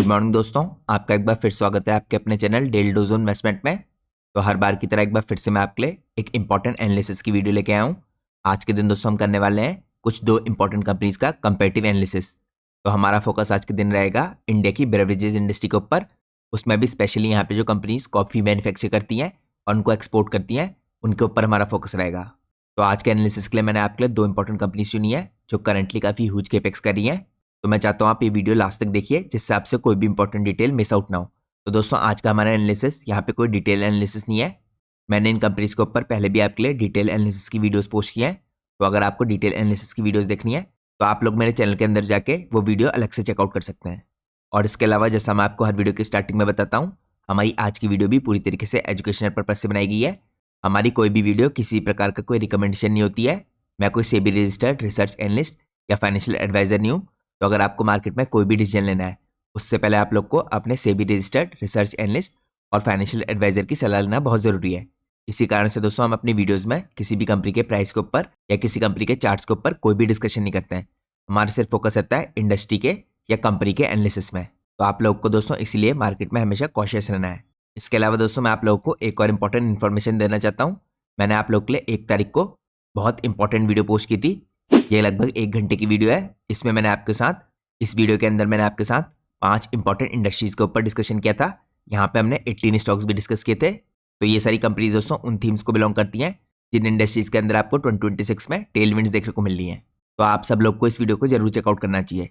Morning दोस्तों, आपका एक बार फिर स्वागत है आपके अपने channel daily dose on investment में। तो हर बार की तरह एक बार फिर से मैं आपके लिए एक इंपॉर्टेंट एनालिसिस की वीडियो लेके आया हूँ। आज के दिन दोस्तों हम करने वाले हैं कुछ दो इंपॉर्टेंट कंपनीज का कंपेरेटिव एनालिसिस। तो हमारा फोकस आज के दिन रहेगा इंडिया की बेवरेजेज इंडस्ट्री के ऊपर। उसमें भी स्पेशली यहाँ पे जो कंपनीज कॉफ़ी मैन्युफैक्चर करती हैं और उनको एक्सपोर्ट करती हैं उनके ऊपर हमारा फोकस रहेगा। तो आज के एनालिसिस के लिए मैंने आपके लिए दो इंपॉर्टेंट कंपनीज चुनी है जो करंटली काफ़ी ह्यूज केपेक्स कर रही हैं। तो मैं चाहता हूँ आप ये वीडियो लास्ट तक देखिए जिससे आपसे कोई भी इंपॉर्टेंट डिटेल मिस आउट ना हो। तो दोस्तों आज का हमारा एनालिसिस यहाँ पे कोई डिटेल एनालिसिस नहीं है। मैंने इन कंपनीज के ऊपर पहले भी आपके लिए डिटेल एनालिसिस की वीडियोस पोस्ट की हैं। तो अगर आपको डिटेल एनालिसिस की वीडियोस देखनी है तो आप लोग मेरे चैनल के अंदर जाके वो वीडियो अलग से चेकआउट कर सकते हैं। और इसके अलावा जैसा मैं आपको हर वीडियो की स्टार्टिंग में बताता हूँ, हमारी आज की वीडियो भी पूरी तरीके से एजुकेशनल पर्पज से बनाई गई है। हमारी कोई भी वीडियो किसी प्रकार का कोई रिकमेंडेशन नहीं होती है। मैं कोई सेबी रजिस्टर्ड रिसर्च एनालिस्ट या फाइनेंशियल एडवाइजर नहीं हूँ। तो अगर आपको मार्केट में कोई भी डिसीजन लेना है उससे पहले आप लोग को अपने सेबी रजिस्टर्ड रिसर्च एनालिस्ट और फाइनेंशियल एडवाइजर की सलाह लेना बहुत ज़रूरी है। इसी कारण से दोस्तों हम अपनी वीडियोस में किसी भी कंपनी के प्राइस के ऊपर या किसी कंपनी के चार्ट्स के ऊपर कोई भी डिस्कशन नहीं करते हैं। हमारा सिर्फ फोकस रहता है इंडस्ट्री के या कंपनी के एनालिसिस में। तो आप लोग को दोस्तों इसीलिए मार्केट में हमेशा कॉशियस रहना है। इसके अलावा दोस्तों मैं आप लोगों को एक और इंपॉर्टेंट इन्फॉर्मेशन देना चाहता हूँ। मैंने आप लोग के लिए 1 तारीख को बहुत इंपॉर्टेंट वीडियो पोस्ट की थी। ये लगभग 1 घंटे की वीडियो है। इसमें इस वीडियो के अंदर मैंने आपके साथ 5 इंपॉर्टेंट इंडस्ट्रीज के ऊपर डिस्कशन किया था। यहाँ पे हमने 18 स्टॉक्स भी डिस्कस किए थे। तो ये सारी कंपनीज दोस्तों उन थीम्स को बिलोंग करती हैं जिन इंडस्ट्रीज के अंदर आपको 2026 में टेलविंड्स देखने को मिल रही हैं। तो आप सब लोग को इस वीडियो को जरूर चेकआउट करना चाहिए।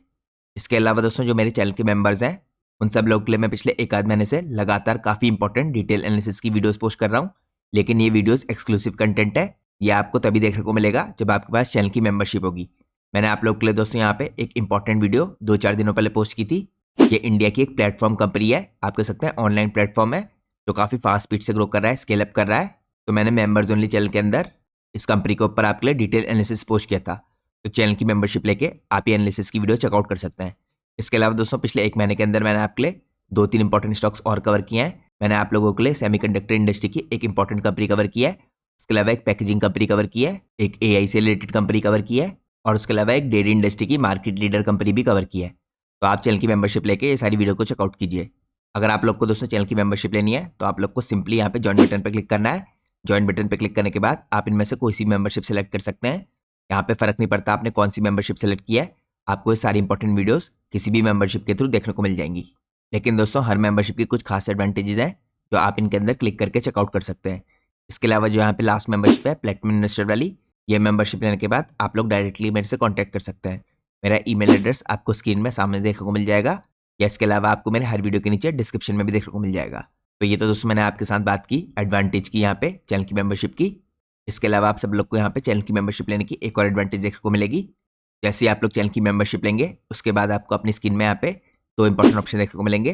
इसके अलावा दोस्तों जो मेरे चैनल के मेंबर्स हैं उन सब लोग के लिए मैं पिछले 1 आध महीने से लगातार काफ़ी इंपॉर्टेंट डिटेल एनालिसिस की वीडियोस पोस्ट कर रहा हूँ। लेकिन ये वीडियोस एक्सक्लूसिव कंटेंट है। ये आपको तभी देखने को मिलेगा जब आपके पास चैनल की मेंबरशिप होगी। मैंने आप लोग के लिए दोस्तों यहाँ पे एक इंपॉर्टेंट वीडियो 2-4 दिनों पहले पोस्ट की थी। ये इंडिया की एक प्लेटफॉर्म कंपनी है, आप कह सकते हैं ऑनलाइन प्लेटफॉर्म है जो काफ़ी फास्ट स्पीड से ग्रो कर रहा है, स्केल अप कर रहा है। तो मैंने मेंबर्स ओनली चैनल के अंदर इस कंपनी के ऊपर आपके लिए डिटेल एनालिसिस पोस्ट किया था। तो चैनल की मेंबरशिप लेके आप ये एनालिसिस की वीडियो चेकआउट कर सकते हैं। इसके अलावा दोस्तों पिछले 1 महीने के अंदर मैंने आपके लिए 2-3 इंपॉर्टेंट स्टॉक्स और कवर किए हैं। मैंने आप लोगों के लिए सेमीकंडक्टर इंडस्ट्री की एक इंपॉर्टेंट कंपनी कवर की है। इसके अलावा एक पैकेजिंग कंपनी कवर की है, एक AI से रिलेटेड कंपनी कवर की है और उसके अलावा एक डेयरी इंडस्ट्री की मार्केट लीडर कंपनी भी कवर की है। तो आप चैनल की मेंबरशिप लेके ये सारी वीडियो को चेकआउट कीजिए। अगर आप लोग को दोस्तों चैनल की मेंबरशिप लेनी है तो आप लोग को सिंपली यहाँ पे ज्वाइन बटन पर क्लिक करना है। ज्वाइन बटन पर क्लिक करने के बाद आप इनमें से कोई सी मेंबरशिप सेलेक्ट कर सकते हैं। यहाँ पे फर्क नहीं पड़ता आपने कौन सी मेंबरशिप सेलेक्ट की है, आपको ये सारी इंपॉर्टेंट वीडियोस किसी भी मेंबरशिप के थ्रू देखने को मिल जाएंगी। लेकिन दोस्तों हर मेंबरशिप की कुछ खास एडवांटेजेस हैं जो आप इनके अंदर क्लिक करके चेकआउट कर सकते हैं। इसके अलावा जो यहाँ पे लास्ट मेंबरशिप है प्लेटिनम इन्वेस्टर वाली, ये मेंबरशिप लेने के बाद आप लोग डायरेक्टली मेरे से कांटेक्ट कर सकते हैं। मेरा ईमेल एड्रेस आपको स्क्रीन में सामने देखने को मिल जाएगा या इसके अलावा आपको मेरे हर वीडियो के नीचे डिस्क्रिप्शन में भी देखने को मिल जाएगा। तो ये तो दोस्तों मैंने आपके साथ बात की एडवांटेज की यहाँ पे चैनल की मेंबरशिप की। इसके अलावा आप सब लोग को यहाँ पे चैनल की मेंबरशिप लेने की एक और एडवांटेज देखने को मिलेगी। जैसे ही आप लोग चैनल की मेंबरशिप लेंगे उसके बाद आपको अपनी स्क्रीन में यहाँ पे 2 इंपॉर्टेंट ऑप्शन देखने को मिलेंगे।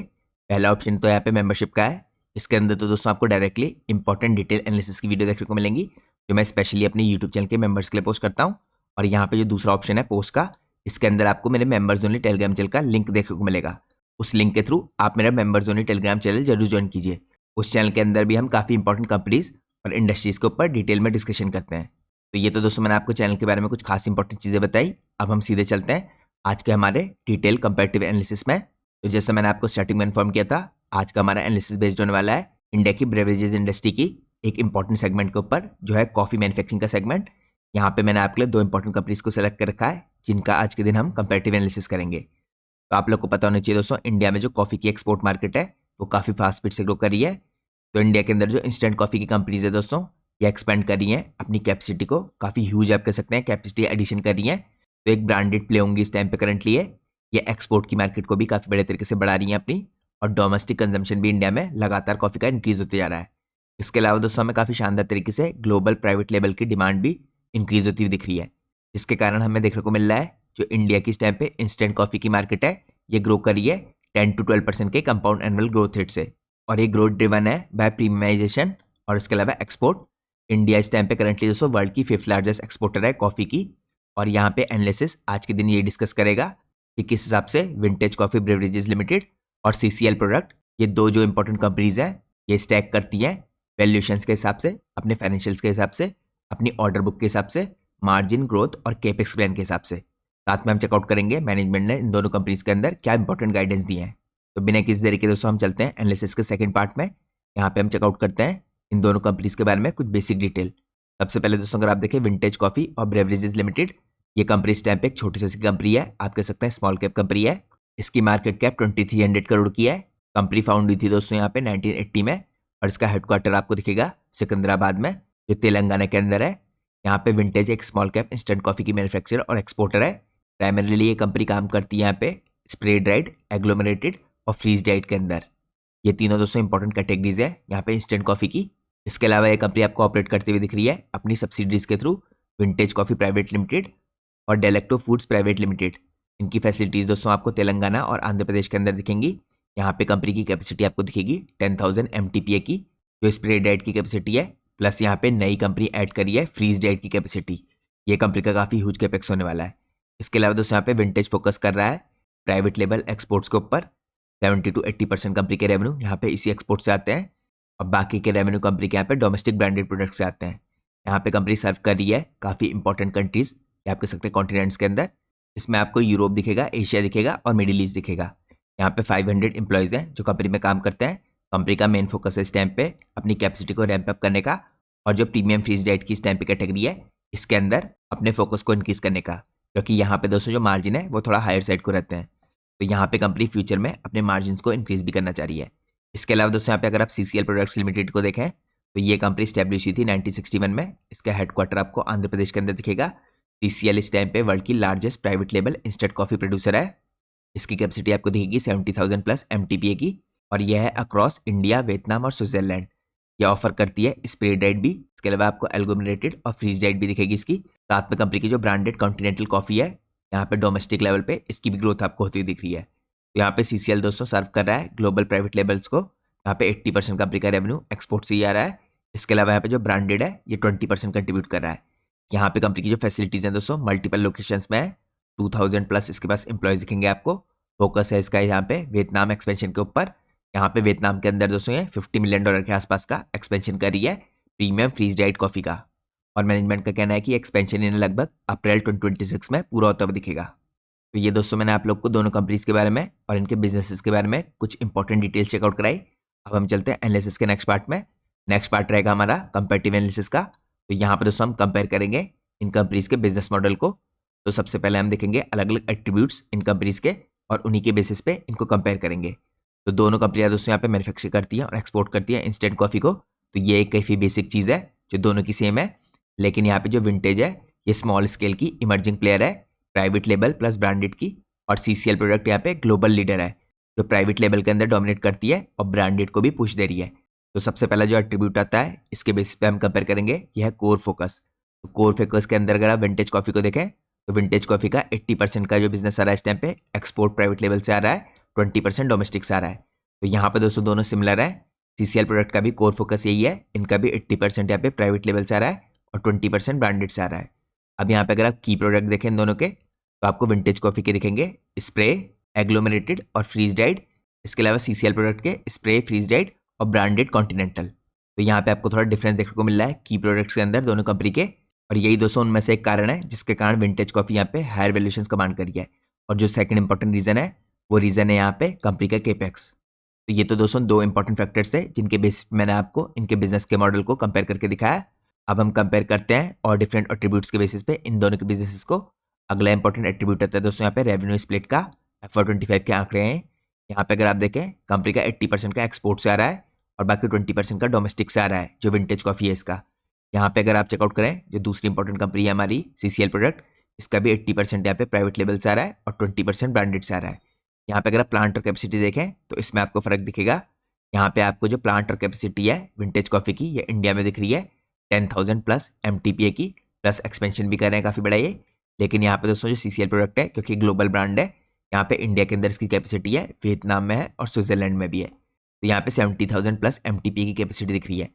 पहला ऑप्शन तो यहाँ पे मेंबरशिप का है। इसके अंदर तो दोस्तों आपको डायरेक्टली इंपॉर्टेंट डिटेल एनालिसिस की वीडियो देखने को मिलेंगी जो मैं स्पेशली अपने यूट्यूब चैनल के मेंबर्स के लिए पोस्ट करता हूँ। और यहाँ पे जो दूसरा ऑप्शन है पोस्ट का, इसके अंदर आपको मेरे मेंबर्स ओनली टेलीग्राम चैनल का लिंक देखने को मिलेगा। उस लिंक के थ्रू आप मेरा मेंबर्स ओनली टेलीग्राम चैनल जरूर ज्वाइन कीजिए। उस चैनल के अंदर भी हम काफ़ी इंपॉर्टेंट कंपनीज और इंडस्ट्रीज़ के ऊपर डिटेल में डिस्कशन करते हैं। तो ये तो दोस्तों मैंने आपको चैनल के बारे में कुछ खास इंपॉर्टेंट चीज़ें बताई। अब हम सीधे चलते हैं आज के हमारे डिटेल कंपैरेटिव एनालिसिस में। तो जैसे मैंने आपको स्टार्टिंग में इन्फॉर्म किया था, आज का हमारा एनालिसिस बेस्ड होने वाला है इंडिया की बेवरेजेज इंडस्ट्री की एक इंपॉर्टेंट सेगमेंट के ऊपर जो है कॉफ़ी मैन्युफैक्चरिंग का सेगमेंट। यहाँ पे मैंने आपके लिए 2 इंपॉर्टेंट कंपनीज को सेलेक्ट कर रखा है जिनका आज के दिन हम कंपैरेटिव एनालिसिस करेंगे। तो आप लोग को पता होना चाहिए दोस्तों इंडिया में जो कॉफ़ी की एक्सपोर्ट मार्केट है वो काफ़ी फास्ट स्पीड से ग्रो कर रही है। तो इंडिया के अंदर जो इंस्टेंट कॉफ़ी की कंपनीज है दोस्तों ये एक्सपेंड कर रही हैं अपनी कैपेसिटी को, काफ़ी ह्यूज आप कह सकते हैं कैपेसिटी एडिशन कर रही हैं। तो एक ब्रांडेड प्ले होंगी इस टाइम पे करंटली है। ये एक्सपोर्ट की मार्केट को भी काफ़ी बड़े तरीके से बढ़ा रही हैं अपनी, और डोमेस्टिक कंजम्पशन भी इंडिया में लगातार कॉफ़ी का इंक्रीज होते जा रहा है। इसके अलावा दोस्तों हमें काफ़ी शानदार तरीके से ग्लोबल प्राइवेट लेवल की डिमांड भी इंक्रीज होती हुई दिख रही है, जिसके कारण हमें देखने को मिल रहा है जो इंडिया की इस टाइम पे इंस्टेंट कॉफ़ी की मार्केट है ये ग्रो कर रही है 10-12% के कंपाउंड एनुअल ग्रोथ रेट से। और ये ग्रोथ ड्रिवन है बाय प्रीमियमाइजेशन और इसके अलावा एक्सपोर्ट। इंडिया इस टाइम पे करंटली दोस्तों वर्ल्ड की 5th लार्जेस्ट एक्सपोर्टर है कॉफ़ी की। और यहाँ पे एनालिसिस आज के दिन ये डिस्कस करेगा कि किस हिसाब से विंटेज कॉफ़ी ब्रेवरेजेस लिमिटेड और CCL प्रोडक्ट, ये 2 जो इंपॉर्टेंट कंपनीज हैं ये स्टैक करती हैं वैल्यूएशंस के हिसाब से, अपने फाइनेंशियल्स के हिसाब से, अपनी ऑर्डर बुक के हिसाब से, मार्जिन ग्रोथ और केपेक्स प्लान के हिसाब से। साथ में हम चेकआउट करेंगे मैनेजमेंट ने इन दोनों कंपनीज के अंदर क्या इंपॉर्टेंट गाइडेंस दिए हैं। तो बिना किसी देरी के दोस्तों हम चलते हैं एनालिसिस के सेकंड पार्ट में। यहाँ पे हम चेकआउट करते हैं इन दोनों कंपनीज के बारे में कुछ बेसिक डिटेल। सबसे पहले दोस्तों अगर आप देखें विंटेज कॉफी और ब्रेवरेजेस लिमिटेड, ये कंपनी इस टाइम पे एक छोटी सी कंपनी है, आप कह सकते हैं स्मॉल कैप कंपनी है। इसकी मार्केट कैप 2300 करोड़ की है। कंपनी फाउंड हुई थी दोस्तों यहाँ पे 1980 में और इसका हेडक्वार्टर आपको दिखेगा सिकंदराबाद में, जो तेलंगाना के अंदर है। यहाँ पे विंटेज एक स्मॉल कैप इंस्टेंट कॉफी की मैन्युफैक्चरर और एक्सपोर्टर है। प्राइमरीली ये कंपनी काम करती है यहाँ पे स्प्रे ड्राइड, एग्लोमरेटेड और फ्रीज ड्राइड के अंदर। ये तीनों दोस्तों इंपॉर्टेंट कैटेगरीज है यहाँ पे इंस्टेंट कॉफी की। इसके अलावा ये कंपनी आपको ऑपरेट करते हुए दिख रही है अपनी सब्सिडीज के through, vintage coffee private limited और डेलेक्टो फूड्स प्राइवेट लिमिटेड। इनकी फैसिलिटीज दोस्तों आपको तेलंगाना और आंध्र प्रदेश के अंदर दिखेंगी। यहाँ पे कंपनी की कैपेसिटी आपको दिखेगी 10,000 MTPA की, जो स्प्रे ड्राइड की कैपेसिटी है, प्लस यहाँ पे नई कंपनी ऐड करी है फ्रीज ड्राइड की कैपेसिटी। ये कंपनी का काफ़ी ह्यूज कैपेक्स होने वाला है। इसके अलावा दोस्तों यहाँ पे विंटेज फोकस कर रहा है प्राइवेट लेबल एक्सपोर्ट्स के ऊपर। 70 to 80% कंपनी के रेवेन्यू यहाँ पे इसी एक्सपोर्ट से आते हैं और बाकी के रेवेन्यू कंपनी के यहाँ पे डोमेस्टिक ब्रांडेड प्रोडक्ट से आते हैं। यहाँ पे कंपनी सर्व कर रही है काफ़ी इंपॉर्टेंट कंट्रीज, या आप कह सकते हैं कॉन्टिनेंट्स के अंदर। इसमें आपको यूरोप दिखेगा, एशिया दिखेगा और मिडिल ईस्ट दिखेगा। यहाँ पे 500 एम्प्लॉयज़ हैं जो कंपनी में काम करते हैं। कंपनी का मेन फोकस है इस टाइम पे अपनी कैपेसिटी को रैंप अप करने का और जो प्रीमियम फ्रीज डाइट की इस टाइम पे कैटेगरी है इसके अंदर अपने फोकस को इंक्रीज करने का, क्योंकि यहाँ पे दोस्तों जो मार्जिन है वो थोड़ा हायर साइड को रहते हैं। तो यहाँ पे कंपनी फ्यूचर में अपने मार्जिन को इंक्रीज भी करना चाह रही है। इसके अलावा दोस्तों यहाँ पे अगर आप CCL प्रोडक्ट्स लिमिटेड को देखें तो ये कंपनी स्टैब्लिश हुई थी 1961 में। इसका हेडक्वार्टर आपको आंध्र प्रदेश के अंदर दिखेगा। CCL इस टाइम पे वर्ल्ड की largest private label instant coffee producer है। इसकी कैपेसिटी आपको दिखेगी 70,000 प्लस MTPA की और यह है अक्रॉस इंडिया, वियतनाम और स्विट्जरलैंड। यह ऑफर करती है स्प्रे डाइट भी। इसके अलावा आपको एल्गोमिनेटेड और फ्रीज डाइट भी दिखेगी इसकी। साथ में कंपनी की जो ब्रांडेड कॉन्टिनेंटल कॉफी है, यहाँ पे डोमेस्टिक लेवल पे इसकी भी ग्रोथ आपको होती हुई दिख रही है। तो यहाँ पे CCL दोस्तों सर्व कर रहा है ग्लोबल प्राइवेट लेबल्स को। यहाँ पे 80% कंपनी का रेवेन्यू एक्सपोर्ट से ही आ रहा है। इसके अलावा यहाँ पे जो ब्रांडेड है ये 20% कंट्रीब्यूट कर रहा है। यहाँ पे कंपनी की जो फैसिलिटीज़ हैं दोस्तों मल्टीपल लोकेशंस में है। 2000 प्लस इसके पास एम्प्लॉयज़ दिखेंगे आपको। फोकस है इसका यहाँ पे वियतनाम एक्सपेंशन के ऊपर। यहाँ पे वियतनाम के अंदर दोस्तों ये $50 मिलियन के आसपास का एक्सपेंशन कर रही है प्रीमियम फ्रीज डाइट कॉफ़ी का। और मैनेजमेंट का कहना है कि एक्सपेंशन इन्हें लगभग अप्रैल 2026 में पूरा होता हुआ दिखेगा। तो ये दोस्तों मैंने आप लोग को दोनों कंपनीज के बारे में और इनके बिजनेसेस के बारे में कुछ इंपॉर्टेंट डिटेल्स चेकआउट कराई। अब हम चलते हैं एनालिसिस के नेक्स्ट पार्ट में। नेक्स्ट पार्ट रहेगा हमारा कंपेरेटिव एनालिसिस का। तो यहाँ पर दोस्तों हम कंपेयर करेंगे इन कंपनीज के बिजनेस मॉडल को। तो सबसे पहले हम देखेंगे अलग अलग एट्रीब्यूट्स इन कंपनीज के और उन्हीं के बेसिस पे इनको कंपेयर करेंगे। तो दोनों कंपनियां दोस्तों यहाँ पे मैन्युफैक्चर करती हैं और एक्सपोर्ट करती हैं इंस्टेंट कॉफ़ी को। तो ये एक काफ़ी बेसिक चीज़ है जो दोनों की सेम है। लेकिन यहाँ पे जो विंटेज है ये स्मॉल स्केल की इमर्जिंग प्लेयर है, प्राइवेट लेबल प्लस ब्रांडेड की। और CCL प्रोडक्ट यहाँ पे ग्लोबल लीडर है जो प्राइवेट लेबल के अंदर डोमिनेट करती है और ब्रांडेड को भी पुश दे रही है। तो सबसे पहला जो एट्रीब्यूट आता है इसके बेसिस पे हम कंपेयर करेंगे, यह है कोर फोकस। तो कोर फोकस के अंदर अगर आप विंटेज कॉफ़ी को देखें तो विंटेज कॉफ़ी का 80% का जो बिजनेस आ रहा है इस टाइम पे एक्सपोर्ट प्राइवेट लेवल से आ रहा है, 20% डोमेस्टिक से आ रहा है। तो यहाँ पे दोस्तों दोनों सिमिलर है। CCL प्रोडक्ट का भी कोर फोकस यही है, इनका भी 80% यहाँ पे प्राइवेट लेवल से आ रहा है और 20% ब्रांडेड से आ रहा है। अब यहाँ पे अगर आप की प्रोडक्ट देखें इन दोनों के तो आपको विंटेज कॉफ़ी के दिखेंगे स्प्रे, एग्लोमरेटेड और फ्रीज डाइड। इसके अलावा CCL प्रोडक्ट के स्प्रे, फ्रीज डाइड और ब्रांडेड कॉन्टिनेंटल। तो यहाँ पे आपको थोड़ा डिफरेंस देखने को मिल रहा है की प्रोडक्ट्स के अंदर दोनों कंपनी के। और यही दोस्तों उनमें से एक कारण है जिसके कारण विंटेज कॉफ़ी यहाँ पे हायर वैल्यूएशंस कमांड करी है। और जो सेकंड इंपॉर्टेंट रीज़न है वो रीज़न है यहाँ पे कंपनी का केपेक्स। तो ये तो दोस्तों दो इंपॉर्टेंट फैक्टर्स है जिनके बेसिस पे मैंने आपको इनके बिजनेस के मॉडल को कंपेयर करके दिखाया। अब हम कंपेयर करते हैं और डिफरेंट एट्रीब्यूट्स के बेसिस पे इन दोनों के बिजनेसेस को। अगला इंपॉर्टेंट एट्रीब्यूट आता है दोस्तों यहाँ पे रेवेन्यू स्प्लिट का। FY25 के आंकड़े हैं। यहाँ पे अगर आप देखें कंपनी का 80% का एक्सपोर्ट से आ रहा है और बाकी 20% का डोमेस्टिक से आ रहा है जो विंटेज कॉफ़ी है इसका। यहाँ पे अगर आप चेकआउट करें जो दूसरी इंपॉर्टेंट कंपनी है हमारी CCL प्रोडक्ट, इसका भी 80% यहाँ पे प्राइवेट लेवल से आ रहा है और 20% ब्रांडेड से आ रहा है। यहाँ पे अगर आप प्लांट और कैपेसिटी देखें तो इसमें आपको फर्क दिखेगा। यहाँ पे आपको जो प्लांट और कैपेसिटी है विंटेज कॉफ़ी की ये इंडिया में दिख रही है 10,000 प्लस MTPA की, प्लस एक्सपेंशन भी कर रहे हैं काफ़ी बड़ा ये। लेकिन यहाँ पे दोस्तों जो CCL प्रोडक्ट है क्योंकि ग्लोबल ब्रांड है, यहाँ पे इंडिया के अंदर इसकी कैपेसिटी है, वियतनाम में है और स्विट्जरलैंड में भी है। तो यहाँ पे 70,000 प्लस MTPA की कैपेसिटी दिख रही है।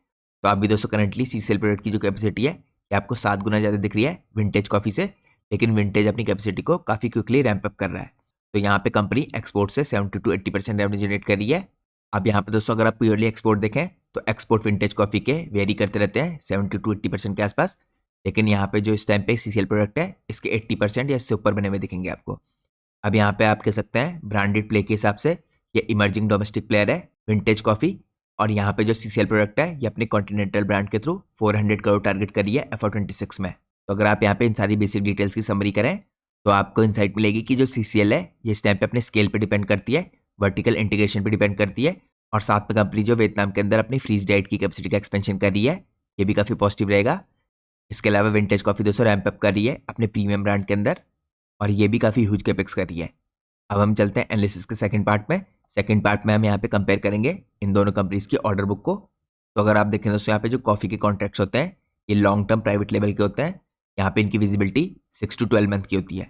तो अभी दोस्तों करंटली CCL प्रोडक्ट की जो कैपेसिटी है ये आपको 7 गुना ज़्यादा दिख रही है विंटेज कॉफ़ी से। लेकिन विंटेज अपनी कैपेसिटी को काफ़ी क्विकली रैंप अप कर रहा है। तो यहाँ पे कंपनी एक्सपोर्ट से 70 to 80% रेवेन्यू जनरेट कर रही है। अब यहाँ पे दोस्तों अगर आप प्योरली एक्सपोर्ट देखें तो एक्सपोर्ट विंटेज कॉफ़ी के वेरी करते रहते हैं 70 to 80% के आसपास। लेकिन यहाँ पे जो इस टाइम पे CCL प्रोडक्ट है इसके 80% या इससे ऊपर बने हुए दिखेंगे आपको। अब यहाँ पे आप कह सकते हैं ब्रांडेड प्ले के हिसाब से ये इमर्जिंग डोमेस्टिक प्लेयर है विंटेज कॉफ़ी, और यहाँ पे जो सीसीएल प्रोडक्ट है ये अपने कॉन्टिनेंटल ब्रांड के थ्रू 400 करोड़ टारगेट करी है FY26 में। तो अगर आप यहाँ पे इन सारी बेसिक डिटेल्स की समरी करें तो आपको इंसाइट मिलेगी कि जो सीसीएल है ये इस टाइम पे अपने स्केल पे डिपेंड करती है, वर्टिकल इंटीग्रेशन पे डिपेंड करती है, और साथ में कंपनी जो वियतनाम के अंदर अपनी फ्रीज डाइट की कैपेसिटी का एक्सपेंशन कर रही है, ये भी काफ़ी पॉजिटिव रहेगा। इसके अलावा विंटेज कॉफ़ी दोस्तों रैंप अप कर रही है अपने प्रीमियम ब्रांड के अंदर, और ये भी काफ़ी ह्यूज कैपेक्स कर रही है। अब हम चलते हैं एनालिसिस के सेकंड पार्ट में। सेकंड पार्ट में हम यहाँ पे कंपेयर करेंगे इन दोनों कंपनीज की ऑर्डर बुक को। तो अगर आप देखें दोस्तों यहाँ पे जो कॉफ़ी के कॉन्ट्रैक्ट्स होते हैं ये लॉन्ग टर्म प्राइवेट लेवल के होते हैं। यहाँ पे इनकी विजिबिलिटी 6 to 12 मंथ की होती है।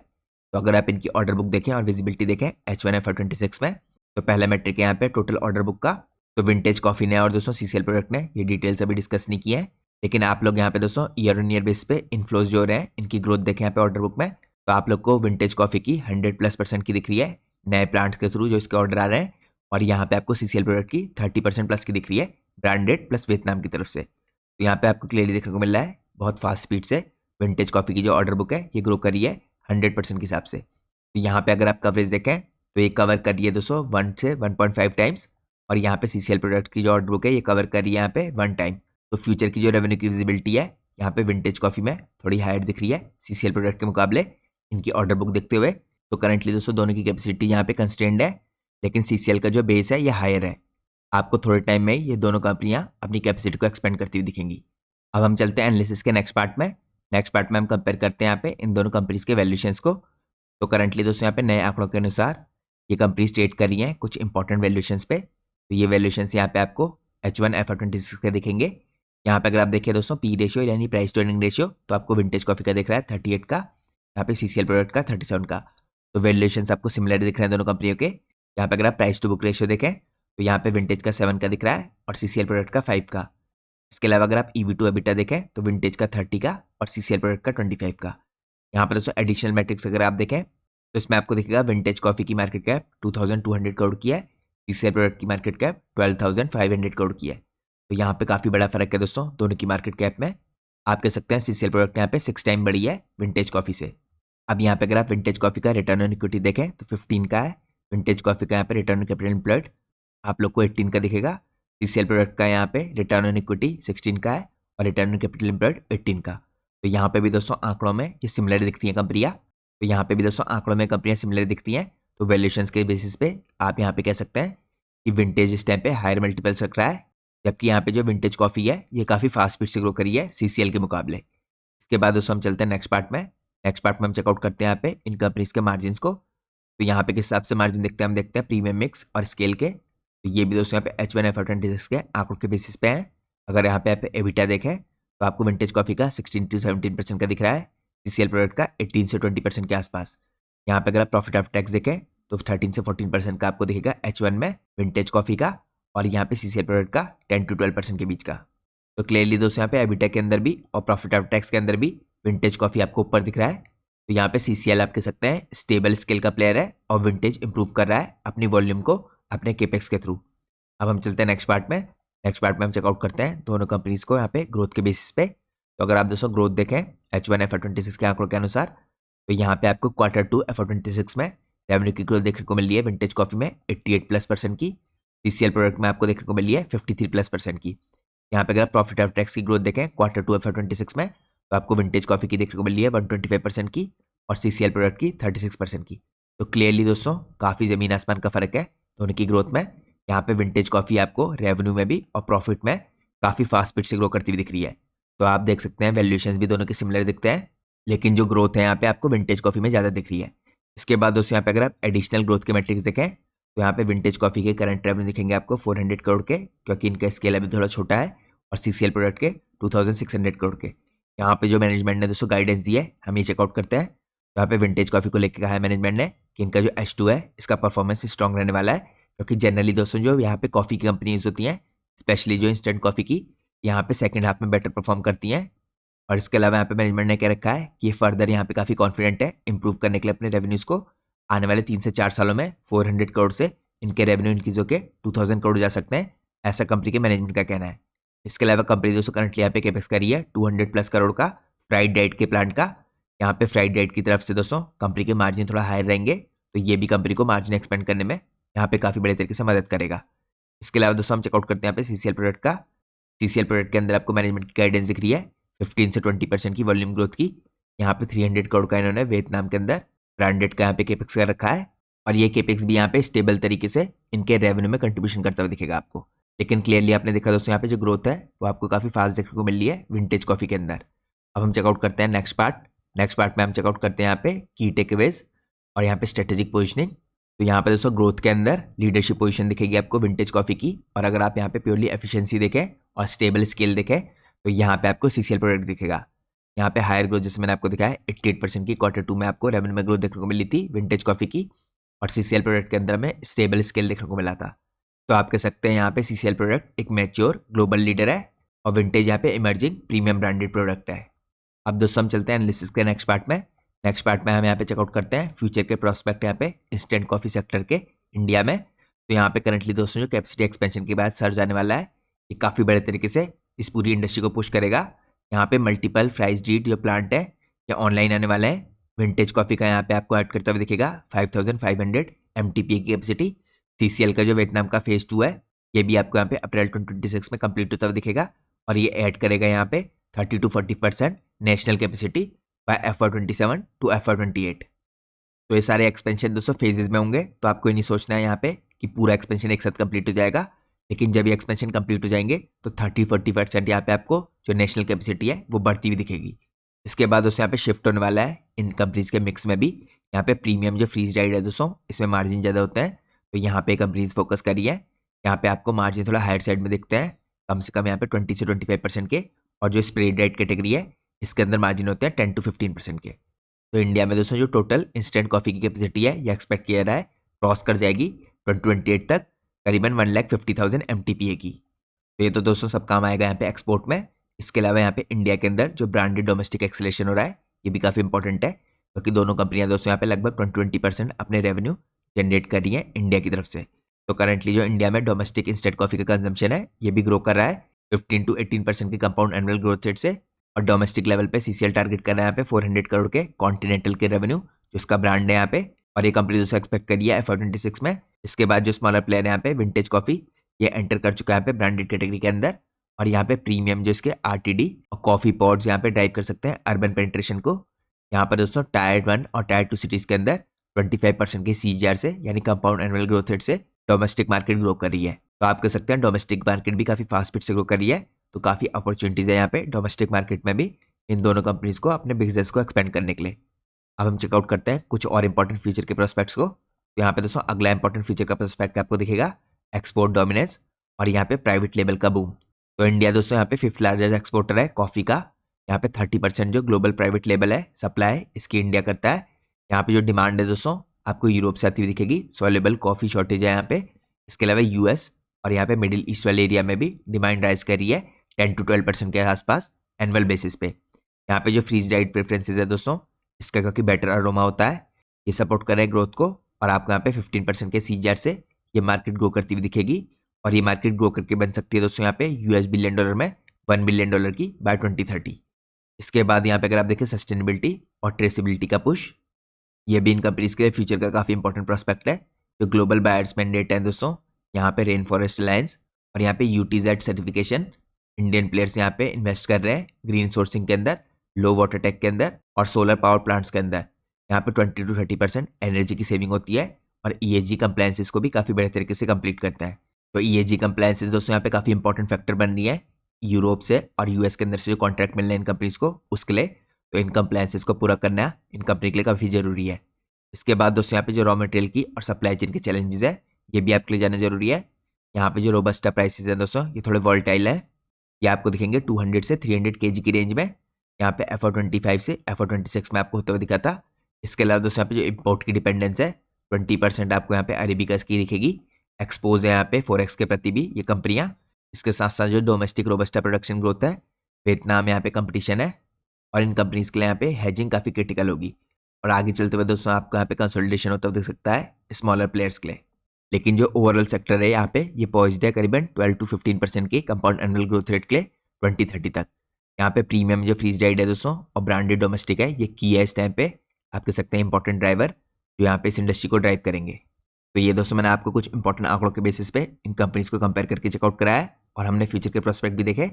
तो अगर आप इनकी ऑर्डर बुक देखें और विजिबिलिटी देखें H1 FY26 में, तो पहला मैट्रिक है यहाँ पे टोटल ऑर्डर बुक का। तो विंटेज कॉफ़ी ने और दोस्तों सीसीएल प्रोडक्ट ने ये डिटेल्स अभी डिस्कस नहीं किया है, लेकिन आप लोग यहाँ पे दोस्तों ईयर ऑन ईयर बेस पे इनफ्लोज जो हो रहे हैं इनकी ग्रोथ देखें यहाँ पे ऑर्डर बुक में, तो आप लोग को विंटेज कॉफ़ी की 100+% की दिख रही है नए प्लांट के थ्रू जो इसके ऑर्डर आ रहे हैं, और यहाँ पे आपको सीसीएल प्रोडक्ट की 30% प्लस की दिख रही है ब्रांडेड प्लस वियतनाम की तरफ से। तो यहाँ पे आपको क्लियरली देखने को मिल रहा है बहुत फास्ट स्पीड से विंटेज कॉफ़ी की जो ऑर्डर बुक है ये ग्रो कर रही है 100% के हिसाब से। तो यहाँ पे अगर आप कवरेज देखें तो ये कवर कर रही है दोस्तों 1 से 1.5 टाइम्स, और यहाँ पे सीसीएल प्रोडक्ट की जो ऑर्डर बुक है ये कवर कर रही है यहाँ पे 1 टाइम। तो फ्यूचर की जो रेवेन्यू की विजिबिलिटी है यहाँ पे विंटेज कॉफ़ी में थोड़ी हायर दिख रही है सीसीएल प्रोडक्ट के मुकाबले इनकी ऑर्डर बुक देखते हुए। तो करंटली दोस्तों दोनों की कैपेसिटी यहाँ पे कंस्ट्रेंड है, लेकिन सीसीएल का जो बेस है ये हायर है। आपको थोड़े टाइम में ये दोनों कंपनियां अपनी कैपेसिटी को एक्सपेंड करती हुई दिखेंगी। अब हम चलते हैं एनालिसिस के नेक्स्ट पार्ट में। नेक्स्ट पार्ट में हम कंपेयर करते हैं यहाँ पे इन दोनों कंपनीज के वैल्यूएशंस को। तो करंटली दोस्तों यहाँ पे नए आंकड़ों के अनुसार ये कंपनीज ट्रेड कर रही हैं कुछ इंपॉर्टेंट वैल्यूएशंस पे। तो ये वैल्यूएशंस यहाँ पे आपको H1 FY26 के दिखेंगे। यहाँ पे अगर आप देखिए दोस्तों पी रेशियो यानी प्राइस टू अर्निंग रेशियो, तो आपको विंटेज कॉफ़ी का दिख रहा है 38 का, यहाँ पे सीसीएल प्रोडक्ट का 37 का। तो वैल्यूएशंस आपको सिमिलर दिख रहे हैं दोनों कंपनियों के। यहाँ पे अगर आप प्राइस टू बुक रेशियो देखें तो यहाँ पे विंटेज का 7 का दिख रहा है और सीसीएल प्रोडक्ट का 5 का। इसके अलावा अगर आप EV टू EBITDA देखें तो विंटेज का 30 का और सीसीएल प्रोडक्ट का 25 का। यहाँ पर दोस्तों एडिशनल मैट्रिक्स अगर आप देखें तो इसमें आपको दिखेगा विंटेज कॉफ़ी की मार्केट कैप 2200 करोड़ की है, सीसीएल प्रोडक्ट की मार्केट कैप 12500 करोड़ की है। तो यहाँ पे काफ़ी बड़ा फर्क है दोस्तों दोनों की मार्केट कैप में। आप कह सकते हैं सीसीएल प्रोडक्ट यहाँ पे 6 टाइम बड़ी है विंटेज कॉफ़ी से। अब यहाँ पे अगर आप विंटेज कॉफ़ी का रिटर्न ऑन इक्विटी देखें तो 15 का है, विंटेज कॉफ़ी का यहाँ पे रिटर्न ऑन कैपिटल एम्प्लॉयड आप लोग को 18 का दिखेगा, सीसीएल प्रोडक्ट का यहाँ पे रिटर्न ऑन इक्विटी 16 का है और रिटर्न ऑन कैपिटल एम्प्लॉयड 18 का। तो यहाँ पे भी दोस्तों आंकड़ों में ये सिमिलर दिखती हैं कंपनियाँ। तो यहाँ पे भी दोस्तों आंकड़ों में कंपनियाँ सिमिलर दिखती हैं। तो वैल्यूएशंस के बेसिस पे आप यहाँ पे कह सकते हैं कि विंटेज इस टाइम पे हायर मल्टीपल्स रख रहा है, जबकि यहाँ पे जो विंटेज कॉफ़ी है ये काफ़ी फास्ट स्पीड से ग्रो करी है सीसीएल के मुकाबले। इसके बाद दोस्तों हम चलते हैं नेक्स्ट पार्ट में। नेक्स्ट पार्ट में हम चेकआउट करते हैं यहाँ पे इन कंपनीज के मार्जिन को। तो यहाँ पे किस हिसाब से मार्जिन देखते हैं हम देखते हैं प्रीमियम मिक्स और स्केल के। तो ये भी दोस्तों यहाँ पे H1 FY26 के आंकड़ों के बेसिस पे हैं। अगर यहाँ पे EBITDA देखें तो आपको विंटेज कॉफ़ी का 16 to 17% का दिख रहा है, सीसीएल प्रोडक्ट का 18 से 20% के आसपास। यहाँ पे अगर आप प्रॉफिट आफ्टर टैक्स देखें तो 13 से 14% का आपको दिखेगा H1 में विंटेज कॉफ़ी का, और यहाँ पे सीसीएल प्रोडक्ट का 10 to 12% के बीच का। तो क्लियरली दोस्तों यहाँ पे EBITDA के अंदर भी और प्रॉफिट आफ्टर टैक्स के अंदर भी विंटेज कॉफ़ी आपको ऊपर दिख रहा है। तो यहाँ पे सीसीएल आप कह सकते हैं स्टेबल स्केल का प्लेयर है और विंटेज इंप्रूव कर रहा है अपनी वॉल्यूम को अपने केपेक्स के थ्रू। अब हम चलते हैं नेक्स्ट पार्ट में। नेक्स्ट पार्ट में हम चेकआउट करते हैं दोनों कंपनीज को यहाँ पे ग्रोथ के बेसिस पे। तो अगर आप दोस्तों ग्रोथ देखें H1 FY26 के आंकड़ों के अनुसार तो यहाँ पे आपको Q2 FY26 में रेवेन्यू की ग्रोथ देखने को मिल रही है विंटेज कॉफ़ी में 88+% की, सीसीएल प्रोडक्ट में आपको देखने को मिल रही है 53+% की। यहाँ पे अगर आप प्रॉफिट आफ्टर टैक्स की ग्रोथ देखें Q2 FY26 में तो आपको विंटेज कॉफ़ी की देखने को मिल रही है 125% की और सीसीएल प्रोडक्ट की 36% की। तो क्लियरली दोस्तों काफ़ी ज़मीन आसमान का फ़र्क है दोनों की ग्रोथ में। यहाँ पे विंटेज कॉफ़ी आपको रेवेन्यू में भी और प्रॉफिट में काफ़ी फास्ट स्पीड से ग्रो करती हुई दिख रही है। तो आप देख सकते हैं वैल्यूएशंस भी दोनों के सिमिलर दिखते हैं, लेकिन जो ग्रोथ है यहाँ पे आपको विंटेज कॉफ़ी में ज़्यादा दिख रही है। इसके बाद दोस्तों यहाँ पे अगर आप एडिशनल ग्रोथ के मैट्रिक्स देखें तो यहाँ पे विंटेज कॉफ़ी के करंट रेवेन्यू दिखेंगे आपको 400 करोड़ के, क्योंकि इनका स्केल अभी थोड़ा छोटा है, और सीसीएल प्रोडक्ट के 2600 करोड़ के। यहाँ पे जो मैनेजमेंट ने दोस्तों गाइडेंस दी है हम ये चेकआउट करते हैं। तो यहाँ पे विंटेज कॉफ़ी को लेकर कहा है मैनेजमेंट ने कि इनका जो H2 है इसका परफॉर्मेंस स्ट्रॉन्ग रहने वाला है, क्योंकि जनरली दोस्तों जो यहाँ पे कॉफ़ी की कंपनीज होती हैं स्पेशली जो इंस्टेंट कॉफ़ी की यहाँ पे सेकंड हाफ में बेटर परफॉर्म करती हैं। और इसके अलावा यहाँ पे मैनेजमेंट ने क्या रखा है कि ये फर्दर यहाँ पे काफ़ी कॉन्फिडेंट है इंप्रूव करने के लिए अपने रेवेन्यूज़ को। आने वाले 3 से 4 सालों में 400 करोड़ से इनके रेवेन्यू इंक्रीज होकर 2000 करोड़ जा सकते हैं, ऐसा कंपनी के मैनेजमेंट का कहना है। इसके अलावा कंपनी दोस्तों करंटली यहाँ पे कैपेक्स कर रही है 200+ करोड़ का फ्राइड डाइट के प्लांट का। यहाँ पे फ्राइड डाइट की तरफ से दोस्तों कंपनी के मार्जिन थोड़ा हायर रहेंगे, तो ये भी कंपनी को मार्जिन एक्सपेंड करने में यहाँ पे काफ़ी बड़े तरीके से मदद करेगा। इसके अलावा दोस्तों हम चेकआउट करते हैं यहाँ पे सीसीएल प्रोडक्ट का। सीसीएल प्रोडक्ट के अंदर आपको मैनेजमेंट की गाइडेंस दिख रही है 15 से 20% की वॉल्यूम ग्रोथ की। यहाँ पे 300 करोड़ का इन्होंने वियतनाम के अंदर ब्रांडेड का यहाँ पे केपेक्स कर रखा है, और ये केपेक्स भी यहाँ पे स्टेबल तरीके से इनके रेवेन्यू में कंट्रीब्यूशन करता हुआ दिखेगा आपको। लेकिन क्लियरली आपने देखा दोस्तों यहाँ पे जो ग्रोथ है वो आपको काफ़ी फास्ट देखने को मिल रही है विंटेज कॉफ़ी के अंदर। अब हम चेकआउट करते हैं नेक्स्ट पार्ट। नेक्स्ट पार्ट में हम चेकआउट करते हैं यहाँ पे की टेकअवेज और यहाँ पे स्ट्रेटेजिक पोजिशनिंग। तो यहाँ पे दोस्तों ग्रोथ के अंदर लीडरशिप पोजीशन दिखेगी आपको विंटेज कॉफ़ी की, और अगर आप यहाँ पे प्योरली एफिशिएंसी देखें और स्टेबल स्केल देखें तो यहाँ पे आपको सीसीएल प्रोडक्ट दिखेगा। यहाँ पे हायर ग्रोथ जैसे मैंने आपको दिखाया 88% की Q2 में आपको रेवेन्यू में ग्रोथ देखने को मिली थी विंटेज कॉफ़ी की, और सीसीएल प्रोडक्ट के अंदर में स्टेबल स्केल देखने को मिला था। तो आप कह सकते हैं यहाँ पे सीसीएल प्रोडक्ट एक मैच्योर ग्लोबल लीडर है और विंटेज यहाँ पे इमर्जिंग प्रीमियम ब्रांडेड प्रोडक्ट है। अब दोस्तों हम चलते हैं एनालिसिस के नेक्स्ट पार्ट में। नेक्स्ट पार्ट में हम यहाँ पे चेकआउट करते हैं फ्यूचर के प्रोस्पेक्ट यहाँ पे इंस्टेंट कॉफ़ी सेक्टर के इंडिया में। तो यहाँ पे करंटली दोस्तों जो कैपेसिटी एक्सपेंशन के बाद सर्ज आने वाला है, ये काफ़ी बड़े तरीके से इस पूरी इंडस्ट्री को पुश करेगा। यहाँ पे मल्टीपल फ्राइज डीड जो प्लांट है ये ऑनलाइन आने वाला है। विंटेज कॉफ़ी का यहाँ पे आपको ऐड करता हुआ दिखेगा 5500 MTPA की कैपेसिटी। CCL का जो वियतनाम का फेज 2 है ये भी आपको यहाँ पे अप्रैल 2026 में कंप्लीट होता हुआ दिखेगा, और ये ऐड करेगा यहाँ पे 30 to 40% national capacity by FY27 to FY28। तो ये सारे एक्सपेंशन दोस्तों फेजेस में होंगे, तो आपको ये नहीं सोचना है यहाँ पे कि पूरा एक्सपेंशन एक साथ कंप्लीट हो जाएगा। लेकिन जब ये एक्सपेंशन कंप्लीट हो जाएंगे तो 30-40% यहाँ पे आपको जो नेशनल कैपेसिटी है वो बढ़ती हुई दिखेगी। इसके बाद दोस्तों यहाँ पे शिफ्ट होने वाला है इन कंपनीज के मिक्स में भी। यहाँ पे प्रीमियम जो फ्रीज ड्राइड है दोस्तों इसमें मार्जिन ज़्यादा होता है, तो यहाँ पे कंपनीज फोकस करी है। यहाँ पे आपको मार्जिन थोड़ा हायर साइड में दिखते हैं, कम से कम यहाँ पे 20 से 25% के, और जो स्प्रे ड्राइड कैटेगरी है इसके अंदर मार्जिन होते हैं 10 to 15% के। तो इंडिया में दोस्तों जो टोटल इंस्टेंट कॉफ़ी की कैपेसिटी है यह एक्सपेक्ट किया रहा है क्रॉस कर जाएगी 2028 तक करीबन 1,50,000 MTPA की। तो ये तो दोस्तों सब काम आएगा यहाँ पे एक्सपोर्ट में। इसके अलावा यहाँ पे इंडिया के अंदर जो ब्रांडेड डोमेस्टिक एक्सेलेरेशन हो रहा है ये भी काफ़ी इंपॉर्टेंट है, क्योंकि दोनों कंपनियां दोस्तों यहाँ पे लगभग 20% अपने रेवेन्यू जनरेट कर रही हैं इंडिया की तरफ से। तो करंटली जो इंडिया में डोमेस्टिक इंस्टेंट कॉफ़ी का कंजम्पशन है ये भी ग्रो कर रहा है 15 to 18% के कंपाउंड एनुअल ग्रोथ रेट से, और डोमेस्टिक लेवल पे सीसीएल टारगेट कर रहा है यहाँ पे 400 करोड़ के कॉन्टिनेंटल के रेवेन्यू जो इसका ब्रांड है यहाँ पे, और ये कंपनी दोस्तों एक्सपेक्ट करी है FY26 में। इसके बाद जो स्मॉलर प्लेयर है यहाँ पे विंटेज कॉफ़ी ये एंटर कर चुका है यहाँ पे ब्रांडेड कैटेगरी के अंदर, और यहाँ पे प्रीमियम जो इसके RTD और कॉफ़ी पॉड्स यहाँ पे ड्राइव कर सकते हैं अर्बन पेनिट्रेशन को। यहाँ पर दोस्तों टायर 1 और टायर 2 सिटीज़ के अंदर 25% के CAGR से यानी कंपाउंड एनुअल ग्रोथ रेट से डोमेस्टिक मार्केट ग्रो कर रही है। तो आप कह सकते हैं डोमेस्टिक मार्केट भी काफ़ी फास्ट स्पीड से ग्रो कर रही है, तो काफ़ी अपॉर्चुनिटीज़ है यहाँ पे डोमेस्टिक मार्केट में भी इन दोनों कंपनीज को अपने बिजनेस को एक्सपेंड करने के लिए। अब हम चेकआउट करते हैं कुछ और इंपॉर्टेंट फ्यूचर के प्रोस्पेक्ट्स को। तो यहाँ पे दोस्तों अगला इंपॉर्टेंट फ्यूचर का प्रोस्पेक्ट आपको दिखेगा एक्सपोर्ट डोमिनेंस और यहाँ पे प्राइवेट लेबल का बूम। तो इंडिया दोस्तों यहाँ पे 5th लार्जेस्ट एक्सपोर्टर है कॉफ़ी का। यहाँ पे 30% जो ग्लोबल प्राइवेट लेबल है सप्लाई इसकी इंडिया करता है। यहाँ पे जो डिमांड है दोस्तों आपको यूरोप से आती हुई दिखेगी, सोलेबल कॉफ़ी शॉर्टेज है यहाँ पे। इसके अलावा US और यहाँ पे मिडिल ईस्ट वाले एरिया में भी डिमांड राइज कर रही है 10 to 12% के आसपास एनुअल बेसिस पे। यहाँ पे जो फ्रीज ड्राइड प्रेफरेंसेज है दोस्तों इसका क्योंकि बेटर अरोमा होता है ये सपोर्ट कर रहा है ग्रोथ को, और आपको यहाँ पे 15% के CAGR से ये मार्केट ग्रो करती हुई दिखेगी, और ये मार्केट ग्रो करके बन सकती है दोस्तों यहाँ पे US बिलियन डॉलर में $1 बिलियन की बाय 2030। इसके बाद यहाँ पे अगर आप देखें सस्टेनेबिलिटी और ट्रेसिबिलिटी का पुश, ये भी इन कंपनीज के लिए फ्यूचर का काफ़ी इंपॉर्टेंट प्रोस्पेक्ट है। जो ग्लोबल बायर्स मैंडेट है दोस्तों यहाँ पे रेन फॉरेस्ट अलायंस और यहाँ पे UTZ सर्टिफिकेशन, इंडियन प्लेयर्स यहाँ पे इन्वेस्ट कर रहे हैं ग्रीन सोर्सिंग के अंदर, लो वाटर टेक के अंदर और सोलर पावर प्लांट्स के अंदर। यहाँ पे 20 to 30% एनर्जी की सेविंग होती है, और ESG कंप्लायंसेस को भी काफ़ी बड़े तरीके से कंप्लीट करता है। तो ESG कंप्लायंसेस दोस्तों यहाँ पे काफ़ी इंपॉर्टेंट फैक्टर बन रही है यूरोप से और US के अंदर से जो कॉन्ट्रैक्ट मिल रहे हैं इन कंपनीज को उसके लिए। तो इन कंप्लायंसेस को पूरा करना इन कंपनी के लिए काफ़ी ज़रूरी है। इसके बाद दोस्तों यहाँ पे जो रॉ मटेरियल की और सप्लाई चेन के चैलेंजेस है ये भी आपके लिए जाना जरूरी है। यहाँ पे जो रोबस्टा प्राइसेस हैं दोस्तों ये थोड़े वॉलेटाइल है, ये आपको दिखेंगे 200 से 300 kg की रेंज में। यहाँ पे FY25 से FY26 में आपको होते हुए दिखा था। इसके अलावा दोस्तों यहाँ पे जो इम्पोर्ट की डिपेंडेंस है 20% आपको यहाँ पे अरेबिका की दिखेगी। एक्सपोज है यहाँ पे फॉरेक्स के प्रति भी ये कंपनियाँ। इसके साथ साथ जो डोमेस्टिक रोबस्टा प्रोडक्शन ग्रोथ है, वियतनाम यहाँ पे कंपटीशन है, और इन कंपनीज के लिए यहाँ पे हेजिंग काफ़ी क्रिटिकल होगी, और आगे चलते हुए दोस्तों आपको यहाँ पे कंसोलिडेशन होता हुआ दिख सकता है स्मॉलर प्लेयर्स के लिए। लेकिन जो ओवरऑल सेक्टर है यहाँ पे ये पॉइज्ड है करीबन 12 to 15% की कंपाउंड एनुअल ग्रोथ रेट के लिए 2030 तक। यहाँ पे प्रीमियम जो फ्रीज ड्राइड है दोस्तों और ब्रांडेड डोमेस्टिक है ये की है इस टाइम पे, आप कह सकते हैं इंपॉर्टेंट ड्राइवर जो यहाँ पे इस इंडस्ट्री को ड्राइव करेंगे। तो ये दोस्तों मैंने आपको कुछ इंपॉर्टेंट आंकड़ों के बेसिस पे इन कंपनीज को कंपेयर करके चेकआउट कराया है और हमने फ्यूचर के प्रोस्पेक्ट भी देखे।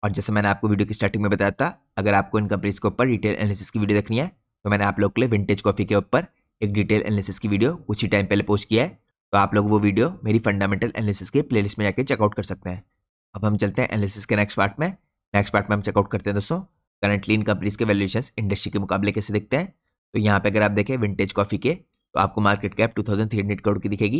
और जैसे मैंने आपको वीडियो की स्टार्टिंग में बताया था, अगर आपको इन कंपनीज के ऊपर डिटेल एनालिसिस की वीडियो देखनी है तो मैंने आप लोग के लिए विंटेज कॉफी के ऊपर एक डिटेल एनालिसिस की वीडियो कुछ ही टाइम पहले पोस्ट किया है। तो आप लोग वो वीडियो मेरी फंडामेंटल एनालिसिस के प्लेलिस्ट में जाकर चेकआउट कर सकते हैं। अब हम चलते हैं एनालिसिस के नेक्स्ट पार्ट में। नेक्स्ट पार्ट में हम चेकआउट करते हैं दोस्तों करंटली इन कंपनीज के वैल्यूएशंस इंडस्ट्री के मुकाबले कैसे दिखते हैं। तो यहाँ पे अगर आप देखें विंटेज कॉफी के तो आपको मार्केट कैप 2300 करोड़ की दिखेगी।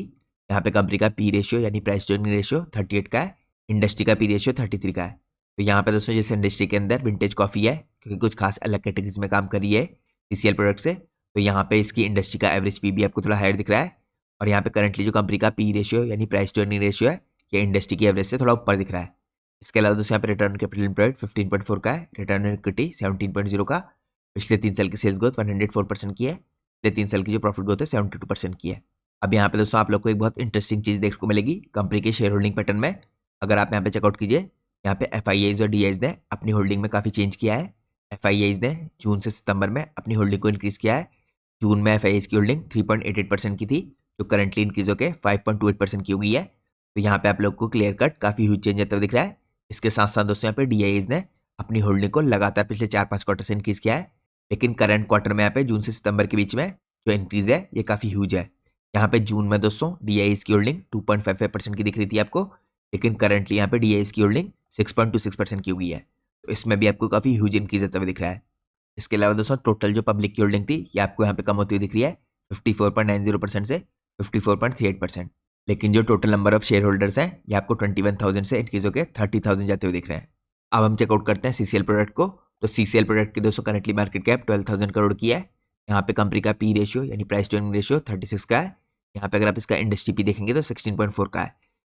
यहाँ पे कंपनी का पी रेशियो यानी प्राइस टू अर्निंग रेशियो 38 का है, इंडस्ट्री का पी रेशियो 33 का है। तो यहाँ पे दोस्तों जैसे इंडस्ट्री के अंदर विंटेज कॉफी है क्योंकि कुछ खास अलग कैटेगरीज में काम कर रही है सीसीएल प्रोडक्ट से, तो यहाँ पे इसकी इंडस्ट्री का एवरेज पी भी आपको थोड़ा हायर दिख रहा है। और यहाँ पे करंटली जो कंपनी का पी रेशियो यानी प्राइस टू अर्निंग रेशियो है ये इंडस्ट्री की एवरेज से थोड़ा ऊपर दिख रहा है। इसके अलावा दोस्तों यहाँ पे रिटर्न कैपिटल एम्प्लॉयड 15.4 का है, रिटर्न ऑन इक्विटी 17.0 का, पिछले 3 साल की सेल्स ग्रोथ 104% की है, पिछले 3 साल की जो प्रॉफिट ग्रोथ है 72% की है। अब यहाँ पे दोस्तों आप लोग को एक बहुत इंटरेस्टिंग चीज़ देखने को मिलेगी कंपनी के शेयर होल्डिंग पैटर्न में। अगर आप यहाँ पे चेकआउट कीजिए, यहाँ पे एफआईआईज और डीआईज ने अपनी होल्डिंग में काफ़ी चेंज किया है। एफआईआईज ने जून से सितंबर में अपनी होल्डिंग को इंक्रीज़ किया है। जून में एफआईआईज की होल्डिंग 3.88% की थी जो करंटली इंक्रीज होकर 5.28% की हो गई है। तो यहाँ पे आप लोग को क्लियर कट काफ़ी ह्यूज चेंज आता हुआ दिख रहा है। इसके साथ साथ दोस्तों यहाँ पे डीआईज ने अपनी होल्डिंग को लगातार पिछले 4-5 क्वार्टर से इंक्रीज़ किया है, लेकिन करंट क्वार्टर में यहाँ पे जून से सितंबर के बीच में जो इंक्रीज़ है ये काफ़ी ह्यूज है। यहाँ पे जून में दोस्तों डीआईएस की होल्डिंग 2.55% की दिख रही थी आपको, लेकिन करंटली यहाँ पे डीआईएस की होल्डिंग 6.26% की हो गई है। तो इसमें भी आपको काफ़ी ह्यूज इंक्रीज आता हुआ दिख रहा है। इसके अलावा दोस्तों टोटल जो पब्लिक की होल्डिंग थी ये आपको यहाँ पे कम होती हुई दिख रही है 54.90% से 54.38%, लेकिन जो total number of share holders हैं ये आपको 21,000 से इंक्रीज होकर 30,000 जाते हुए दिख रहे हैं। अब हम चेकआउट करते हैं सीसीएल प्रोडक्ट को। तो सीसीएल प्रोडक्ट की दोस्तों करंटली मार्केट कैप 12,000 करोड़ की है। यहाँ पे कंपनी का पी रेशियो यानी प्राइस टू अर्निंग रेशियो 36 का है। यहाँ पे अगर आप इसका इंडस्ट्री पी देखेंगे तो 16.4 का है।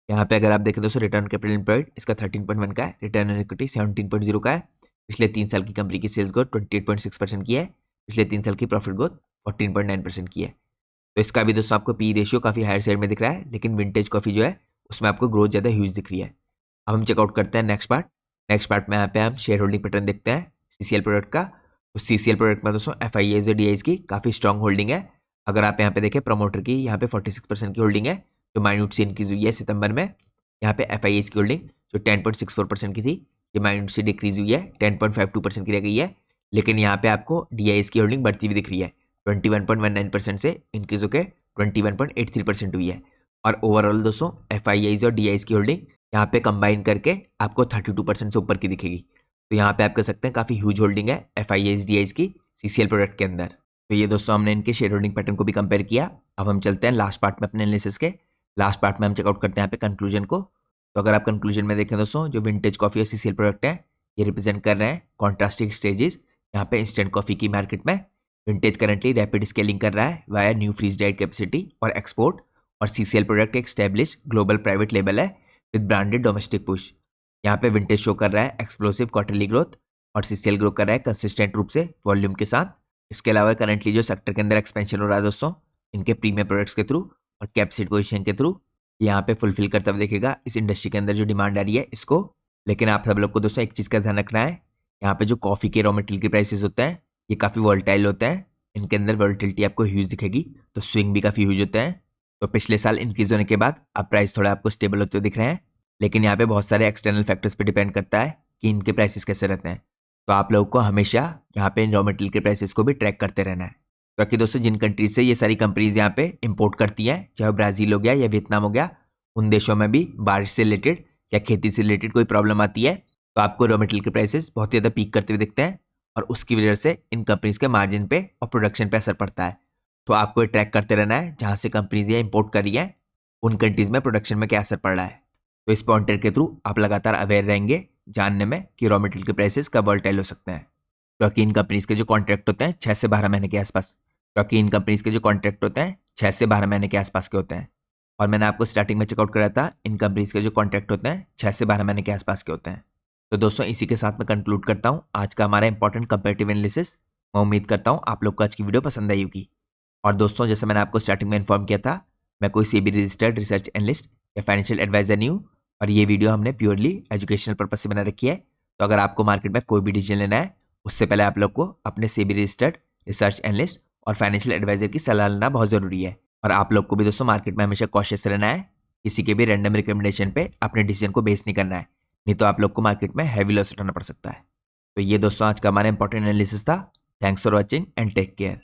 यहाँ पे अगर आप देखें दोस्तों रिटर्न कैपिटल एम्प्लॉयड इसका 13.1 का है, रिटर्न ऑन इक्विटी 17.0 का है, पिछले 3 साल की कंपनी की सेल्स ग्रोथ 28.6% की है, पिछले 3 साल की प्रॉफिट ग्रोथ 14.9% की है। तो इसका भी दोस्तों आपको पी रेशियो काफ़ी हायर साइड में दिख रहा है, लेकिन विंटेज कॉफी जो है उसमें आपको ग्रोथ ज़्यादा ह्यूज दिख रही है। अब हम चेकआउट करते हैं नेक्स्ट पार्ट। नेक्स्ट पार्ट में यहाँ पे हम शेयर होल्डिंग पैटर्न देखते हैं सीसीएल प्रोडक्ट का। तो सीसीएल प्रोडक्ट में दोस्तों एफआईआईज और डीआईज की काफ़ी स्ट्रॉन्ग होल्डिंग है। अगर आप यहाँ पे देखें प्रमोटर की यहाँ पे 46% की होल्डिंग है जो माइन्यूट से इंक्रीज हुई है सितंबर में। यहाँ पे एफआईआईज की होल्डिंग जो 10.64% की थी ये माइन्यूट से डिक्रीज हुई है 10.52% की रह गई है, लेकिन यहाँ पे आपको डीआईएस की होल्डिंग बढ़ती हुई दिख रही है 21.19% से इंक्रीज होकर 21.83% हुई है। और ओवरऑल दोस्तों एफआईआईज और डीआईएस की होल्डिंग यहाँ पे कंबाइन करके आपको 32% से ऊपर की दिखेगी। तो यहाँ पे आप कह सकते हैं काफ़ी ह्यूज होल्डिंग है एफआईआईज डीआईएस की सीसीएल प्रोडक्ट के अंदर। तो ये दोस्तों हमने इनके शेयर होल्डिंग पैटर्न को भी कंपेयर किया। अब हम चलते हैं लास्ट पार्ट में अपने एनालिसिस के। लास्ट पार्ट में हम चेकआउट करते हैं यहाँ पे कंक्लूजन को। तो अगर आप कंक्लूजन में देखें दोस्तों जो विंटेज कॉफी और सीसीएल प्रोडक्ट है ये रिप्रेजेंट कर रहे हैं कॉन्ट्रास्टिंग स्टेजेस यहाँ पे इंस्टेंट कॉफी की मार्केट में। विंटेज करंटली रैपिड स्केलिंग कर रहा है via new freeze dried capacity और एक्सपोर्ट, और सीसीएल प्रोडक्ट एक स्टैब्लिश ग्लोबल प्राइवेट लेबल है विद ब्रांडेड डोमेस्टिक पुश। यहाँ पे विंटेज शो कर रहा है एक्सप्लोसिव क्वार्टरली ग्रोथ और सीसीएल ग्रो कर रहा है कंसिस्टेंट रूप से वॉल्यूम के साथ। इसके अलावा करंटली जो सेक्टर के अंदर एक्सपेंशन हो रहा है दोस्तों इनके प्रीमियम प्रोडक्ट्स के थ्रू और कैपेसिटी पोजीशन के थ्रू यहाँ पे फुलफिल करता हुआ देखेगा इस इंडस्ट्री के अंदर जो डिमांड आ रही है इसको। लेकिन आप सब लोग को दोस्तों एक चीज़ का ध्यान रखना है, यहाँ पे जो कॉफ़ी के रॉ मटेरियल के प्राइसेस होते हैं ये काफ़ी वॉलेटाइल होते हैं, इनके अंदर वॉलेटिलिटी आपको ह्यूज दिखेगी, तो स्विंग भी काफ़ी ह्यूज होते हैं। तो पिछले साल इंक्रीज होने के बाद अब प्राइस थोड़ा आपको स्टेबल होते हुए दिख रहे हैं, लेकिन यहाँ पे बहुत सारे एक्सटर्नल फैक्टर्स पे डिपेंड करता है कि इनके प्राइसेस कैसे रहते हैं। तो आप लोगों को हमेशा यहाँ पे रॉ मटेरियल के प्राइसेस को भी ट्रैक करते रहना है। बाकी दोस्तों जिन कंट्रीज से ये सारी कंपनीज यहाँ पे इंपोर्ट करती हैं, चाहे ब्राज़ील हो गया या वियतनाम हो गया, उन देशों में भी बारिश से रिलेटेड या खेती से रिलेटेड कोई प्रॉब्लम आती है तो आपको रॉ मटेरियल के प्राइसेस बहुत ही ज़्यादा पीक करते हुए दिखते हैं, और उसकी वजह से इन कंपनीज के मार्जिन पे और प्रोडक्शन पे असर पड़ता है। तो आपको ये ट्रैक करते रहना है जहाँ से कंपनीज ये इंपोर्ट कर रही है उन कंट्रीज में प्रोडक्शन में क्या असर पड़ रहा है। तो इस पॉइंटर के थ्रू आप लगातार अवेयर रहेंगे जानने में कि रॉ मटेरियल के प्राइसेस कब वोलेटाइल हो सकते हैं, क्योंकि इन कंपनीज के जो कॉन्ट्रैक्ट होते हैं 6 से 12 महीने के आसपास के होते हैं। और मैंने आपको स्टार्टिंग में चेकआउट कराया था इन कंपनीज के जो कॉन्ट्रैक्ट होते हैं 6 से 12 महीने के आसपास के होते हैं। तो दोस्तों इसी के साथ मैं कंक्लूड करता हूँ आज का हमारा इंपॉर्टेंट कंपैरेटिव एनालिसिस। मैं उम्मीद करता हूँ आप लोग को आज की वीडियो पसंद आई होगी। और दोस्तों जैसे मैंने आपको स्टार्टिंग में इन्फॉर्म किया था, मैं कोई सेबी रजिस्टर्ड रिसर्च एनालिस्ट या फाइनेंशियल एडवाइजर नहीं हूँ, और ये वीडियो हमने प्योरली एजुकेशनल पर्पज से बना रखी है। तो अगर आपको मार्केट में कोई भी डिसीजन लेना है उससे पहले आप लोग को अपने सेबी रजिस्टर्ड रिसर्च एनालिस्ट और फाइनेंशियल एडवाइजर की सलाह लेना बहुत ज़रूरी है। और आप लोग को भी दोस्तों मार्केट में हमेशा कॉशियस रहना है, किसी के भी रैंडम रिकमेंडेशन पे अपने डिसीजन को बेस नहीं करना है, नहीं तो आप लोग को मार्केट में हैवी लॉस उठाना पड़ सकता है। तो ये दोस्तों आज का हमारा इंपॉर्टेंट एनालिसिस था। Thanks for watching and take care.